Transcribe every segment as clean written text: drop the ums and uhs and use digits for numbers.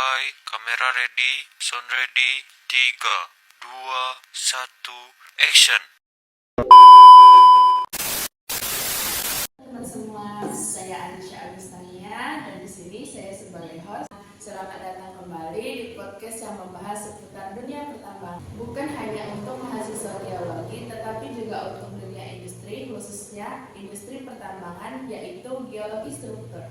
Standby, kamera ready, sound ready, 3, 2, 1, action. Teman semua, saya Anisha Agustania dan di sini saya sebagai host. Selamat datang kembali di podcast yang membahas seputar dunia pertambangan. Bukan hanya untuk mahasiswa geologi, tetapi juga untuk dunia industri, khususnya industri pertambangan, yaitu geologi struktur.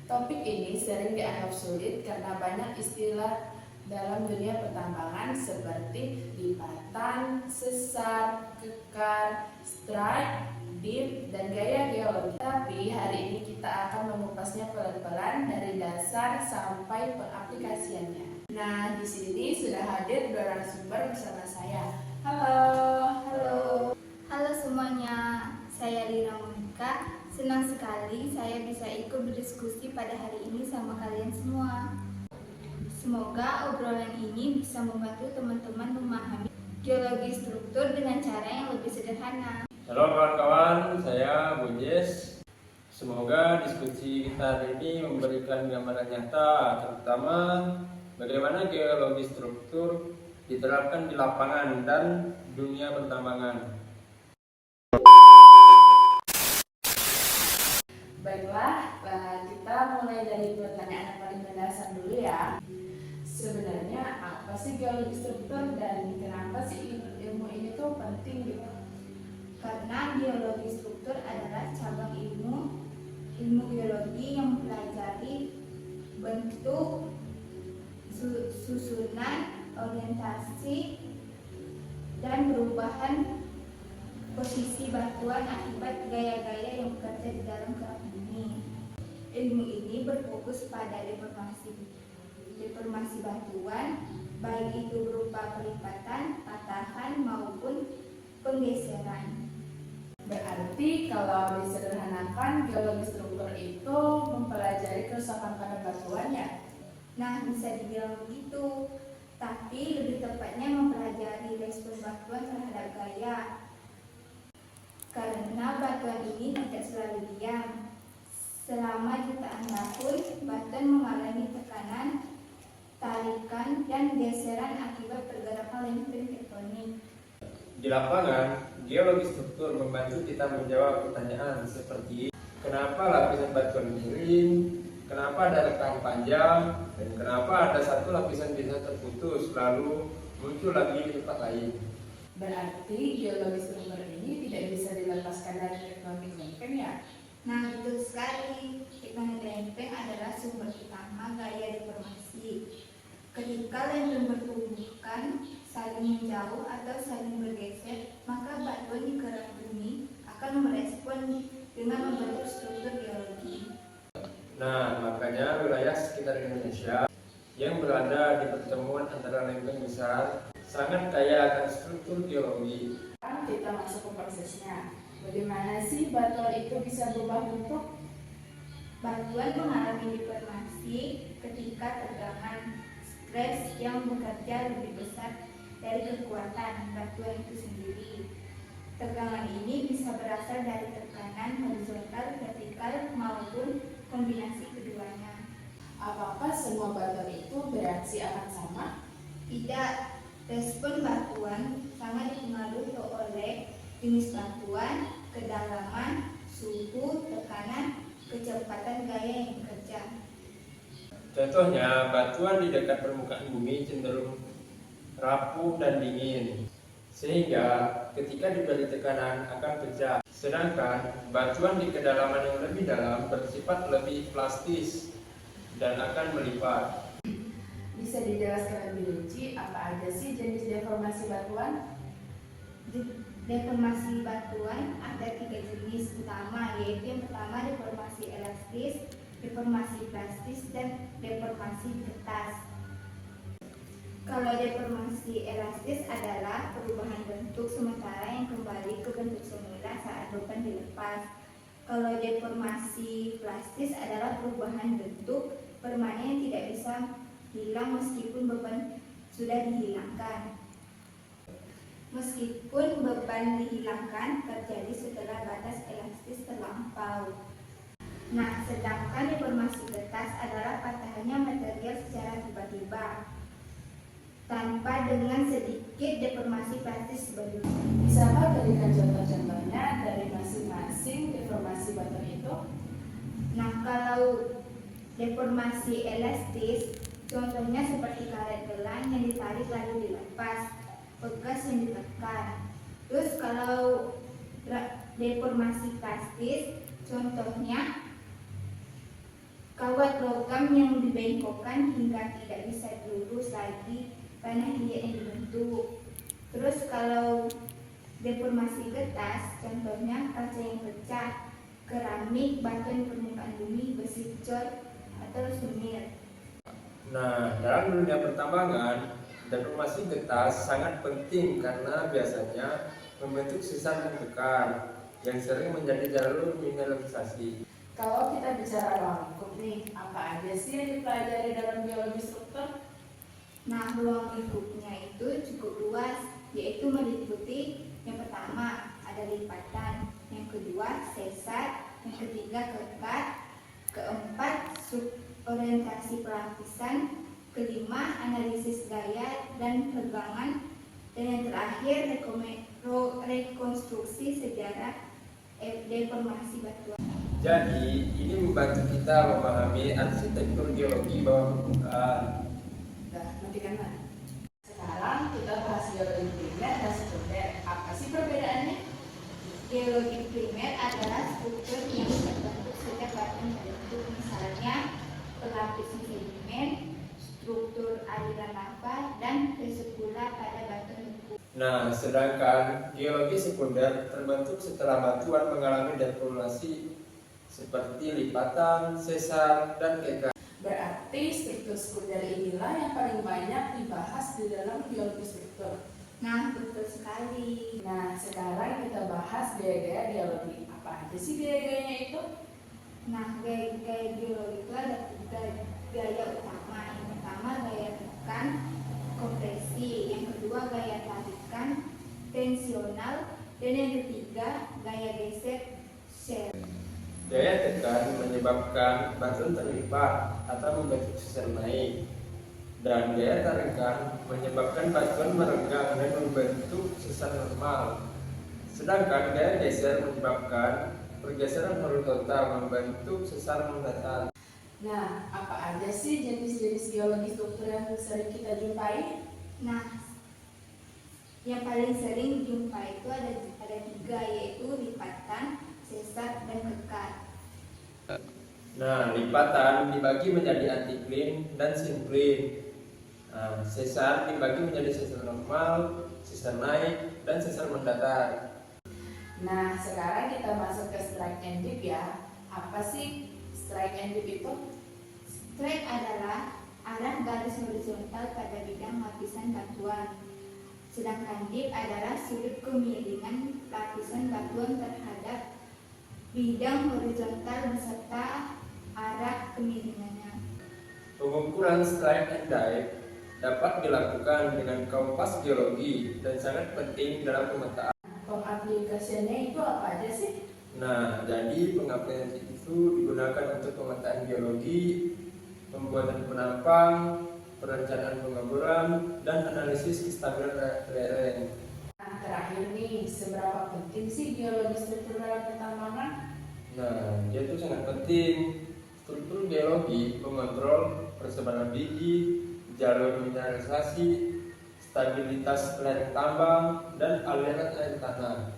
Topik ini sering dianggap sulit karena banyak istilah dalam dunia pertambangan seperti lipatan, sesar, kekar, strike, dip, dan gaya geologi. Tapi hari ini kita akan mengupas,nya pelan-pelan dari dasar sampai pengaplikasiannya. Nah, di sini sudah hadir dua narasumber bersama saya. Halo semuanya, saya Lina Monika. Senang sekali saya bisa ikut berdiskusi pada hari ini sama kalian semua. Semoga obrolan ini bisa membantu teman-teman memahami geologi struktur dengan cara yang lebih sederhana. Halo kawan-kawan, saya Bunjes. Semoga diskusi kita hari ini memberikan gambaran nyata, terutama bagaimana geologi struktur diterapkan di lapangan dan dunia pertambangan. Baiklah, kita mulai dari pertanyaan yang paling mendasar dulu ya. Sebenarnya apa sih geologi struktur dan kenapa sih ilmu ini tuh penting gitu? Karena geologi struktur adalah cabang ilmu geologi yang mempelajari bentuk, susunan, orientasi, dan perubahan posisi batuan akibat gaya-gaya yang bekerja di dalam kerak bumi. Ilmu ini berfokus pada deformasi batuan, baik itu berupa pelipatan, patahan, maupun penggeseran. Berarti kalau disederhanakan, geologi struktur itu mempelajari kerusakan pada batuan ya? Nah, bisa dibilang begitu, tapi lebih tepatnya mempelajari respons batuan terhadap gaya. Karena batuan ini tidak selalu diam. Selama jutaan tahun, batuan mengalami tekanan, tarikan, dan geseran akibat pergerakan lempeng tektonik. Di lapangan, geologi struktur membantu kita menjawab pertanyaan seperti kenapa lapisan batuan miring, kenapa ada rekahan panjang, dan kenapa ada satu lapisan bisa terputus lalu muncul lagi di tempat lain. Berarti geologi struktur ini tidak bisa dilepaskan dari tektonik lempeng ya? Nah, betul sekali. Tektonik lempeng adalah sumber utama gaya deformasi. Ketika lempeng bertumbukan, saling menjauh atau saling bergeser, maka batuan di kerak bumi akan merespon dengan membentuk struktur geologi. Nah, makanya wilayah sekitar Indonesia yang berada di pertemuan antara lempeng besar sangat kaya akan struktur geologi. Kita masuk ke prosesnya. Bagaimana sih batuan itu bisa berubah bentuk? Batuan mengalami deformasi ketika tegangan stres yang bekerja lebih besar dari kekuatan batuan itu sendiri. Tegangan ini bisa berasal dari tekanan horizontal, vertikal, maupun kombinasi keduanya. Apakah semua batuan itu bereaksi akan sama? Tidak. Respon batuan sangat dipengaruhi oleh jenis batuan, kedalaman, suhu, tekanan, kecepatan gaya yang bekerja. Contohnya, batuan di dekat permukaan bumi cenderung rapuh dan dingin, sehingga ketika diberi tekanan akan pecah. Sedangkan batuan di kedalaman yang lebih dalam bersifat lebih plastis dan akan melipat. Bisa dijelaskan lebih rinci apa aja sih jenis deformasi batuan? Deformasi batuan ada 3 jenis utama, yaitu yang pertama deformasi elastis, deformasi plastis, dan deformasi getas. Kalau deformasi elastis adalah perubahan bentuk sementara yang kembali ke bentuk semula saat beban dilepas. Kalau deformasi plastis adalah perubahan bentuk permanen yang tidak bisa hilang meskipun beban sudah dihilangkan. Meskipun beban dihilangkan terjadi setelah batas elastis terlampau. Nah, sedangkan deformasi kertas adalah patahannya material secara tiba-tiba tanpa dengan sedikit deformasi plastis sebelumnya. Bisakah berikan contoh-contohnya dari masing-masing deformasi batu itu? Nah, kalau deformasi elastis, contohnya seperti karet gelang yang ditarik lalu dilepas, pegas yang ditekan. Terus kalau deformasi plastis, contohnya kawat logam yang dibengkokkan hingga tidak bisa lurus lagi karena dia yang dibentuk. Terus kalau deformasi kertas, contohnya kaca yang pecah, keramik, batu permukaan bumi, besi cor, atau sumir. Nah, dalam dunia pertambangan, deformasi kertas sangat penting karena biasanya membentuk sesar yang kekar yang sering menjadi jalur mineralisasi. Kalau kita bicara ruang lingkup nih, apa aja sih yang dipelajari dalam biologi struktur? Nah, ruang lingkupnya itu cukup luas, yaitu meliputi yang pertama ada lipatan, yang kedua sesar, yang ketiga kekat, keempat suborientasi pelapisan, kelima analisis gaya dan pegangan, dan yang terakhir rekonstruksi sejarah deformasi batuan. Jadi, ini membantu kita memahami arsitektur geologi bawah permukaan. Nah, nanti kan Mak. Sekarang kita bahas geologi primer dan sekunder. Apa sih perbedaannya? Geologi primer adalah struktur yang terbentuk sejak batu terbentuk, misalnya pelapisan sedimen, struktur aliran lava, dan vesicula pada batu beku. Nah, sedangkan geologi sekunder terbentuk setelah batuan mengalami deformasi seperti lipatan, sesar, dan kekat. Berarti struktur sekunder inilah yang paling banyak dibahas di dalam geologi struktur. Nah, betul sekali. Nah, sekarang kita bahas gaya-gaya geologi. Apa aja sih gaya-gayanya itu? Nah, gaya geologi itu ada tiga gaya utama. Yang pertama gaya tekan, kompresi. Yang kedua gaya tarikan, tensional. Dan yang ketiga gaya geser, shear. Gaya tekan menyebabkan batuan terlipat atau membentuk sesar naik. Dan gaya tarikan menyebabkan batuan merenggang dan membentuk sesar normal. Sedangkan gaya geser menyebabkan pergeseran horizontal membentuk sesar mendatar. Nah, apa aja sih jenis-jenis geologi struktur yang sering kita jumpai? Nah, yang paling sering dijumpai itu ada tiga, yaitu lipatan, sesar, dan kekat. Nah, lipatan dibagi menjadi antikline dan sinkline. Nah, sesar dibagi menjadi sesar normal, sesar naik, dan sesar mendatar. Nah, sekarang kita masuk ke strike and dip ya. Apa sih strike and dip itu? Strike adalah arah garis horizontal pada bidang lapisan batuan. Sedangkan dip adalah sudut kemiringan lapisan batuan terhadap bidang horizontal beserta arah kemiringannya. Pengukuran strike and dip dapat dilakukan dengan kompas geologi dan sangat penting dalam pemetaan. Pengaplikasiannya itu apa aja sih? Nah, jadi pengaplikasian itu digunakan untuk pemetaan geologi, pembuatan penampang, perencanaan pengeboran, dan analisis kestabilan lereng. Nah, terakhir nih, seberapa penting sih geologi struktur dalam pertambangan? Nah, dia itu sangat penting. Struktur geologi mengontrol persebaran biji, jalur mineralisasi, stabilitas lereng tambang, dan aliran air tanah.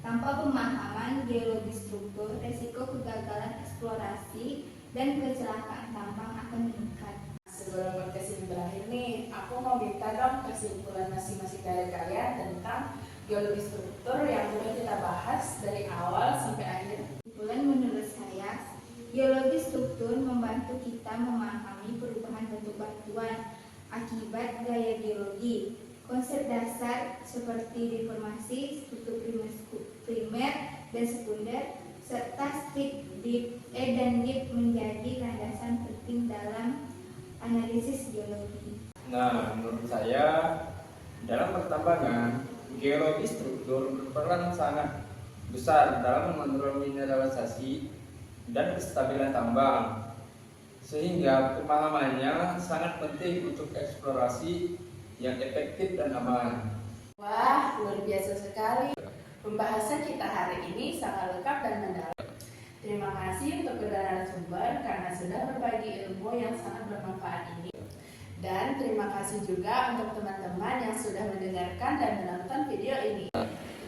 Tanpa pemahaman geologi struktur, resiko kegagalan eksplorasi dan kecelakaan tambang akan meningkat. Sebelum podcast ini berakhir nih, aku mau minta dong kesimpulan masing-masing dari kalian tentang geologi struktur yang sudah kita bahas dari awal sampai akhir. Kesimpulan menurut saya, geologi struktur membantu kita memahami perubahan bentuk batuan akibat gaya geologi. Konsep dasar seperti deformasi, struktur primer dan sekunder, serta strike dan dip menjadi landasan penting dalam analisis geologi. Nah, menurut saya, dalam pertambangan, geologi struktur berperan sangat besar dalam mengontrol mineralisasi dan kestabilan tambang. Sehingga pemahamannya sangat penting untuk eksplorasi yang efektif dan aman. Wah, luar biasa sekali. Pembahasan kita hari ini sangat lengkap dan mendalam. Terima kasih untuk kedua narasumber karena sudah berbagi ilmu yang sangat bermanfaat ini. Dan terima kasih juga untuk teman-teman yang sudah mendengarkan dan menonton video ini.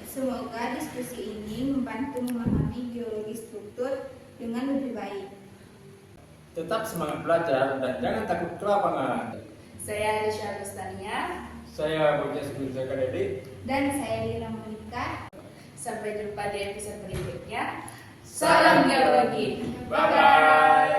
Semoga diskusi ini membantu memahami geologi struktur dengan lebih baik. Tetap semangat belajar dan jangan takut ke lapangan. Saya Arisha Rustania. Saya Bogja Sugurja Kadedi. Dan saya Lina Monika. Sampai jumpa di episode berikutnya. Salam geologi. Bye-bye.